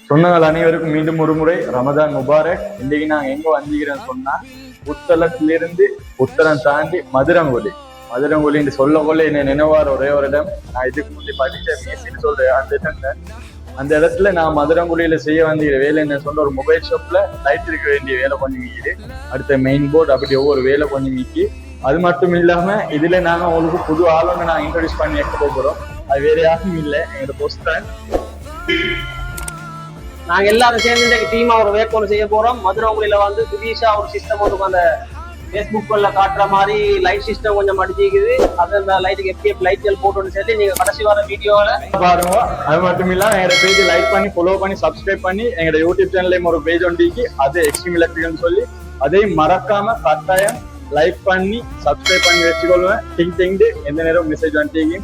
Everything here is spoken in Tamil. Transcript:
சொன்னங்கள் அனைவருக்கும் மீண்டும் ஒரு முறை ரமதான் முபாரக். இன்னைக்கு நான் எங்க வந்திக்கிறேன்னு சொன்னா, புத்தளத்திலிருந்து புத்தளம் தாண்டி மதுரங்கொலி சொல்ல கொள்ள என்ன நினைவார் ஒரே ஒரு இடம். நான் இதுக்கு முன்னாடி படிச்ச மேசின்னு சொல்றேன் அந்த இடத்துல நான் மதுரங்குடியில செய்ய வந்திருக்கிற வேலை என்ன சொன்ன, ஒரு மொபைல் ஷாப்ல லைட் இருக்க வேண்டிய வேலை கொஞ்சம் மீக்குது, அடுத்த மெயின் போர்டு அப்படி ஒவ்வொரு வேலை கொஞ்சம் மீக்கி. அது மட்டும் இல்லாம இதுல நாங்க உங்களுக்கு புது ஆளுங்க நான் இன்ட்ரோடியூஸ் பண்ணி எடுக்க போறோம். அது வேற யாரும் இல்லை, எங்களோட போஸ்ட் தான். நாங்க எல்லாரும் சேர்ந்து இந்த டீமா ஒரு வேட்பாளர் செய்ய போறோம். மதுரங்குடியில வந்து புதுசா ஒரு சிஸ்டம் ஒன்று அந்த பேஸ்புக்ல காட்டுற மாதிரி லைட் சிஸ்டம் கொஞ்சம் அடிச்சிக்குது. அது அந்த லைட்டுக்கு எஃப்டிஎஃப் லைட்கள் போட்டோன்னு சொல்லி நீங்க கடைசி வர வீடியோல பாருங்க. அது மட்டும் இல்லாம எங்களோட பேஜ் லைக் பண்ணி ஃபாலோ பண்ணி சப்ஸ்கிரைப் பண்ணி எங்களோட யூடியூப் சேனல்லையும் ஒரு பேஜ் ஒன்றிக்கு அது எக்ஸ்ட்ரீம் எலக்ட்ரிக்னு சொல்லி அதையும் மறக்காம கட்டாயம் லைக் பண்ணி சப்ஸ்கிரைப் பண்ணி வச்சுக்கொள்வேன். டிங் டிங்கு எந்த நேரம் மெசேஜ் வந்துட்டீங்க.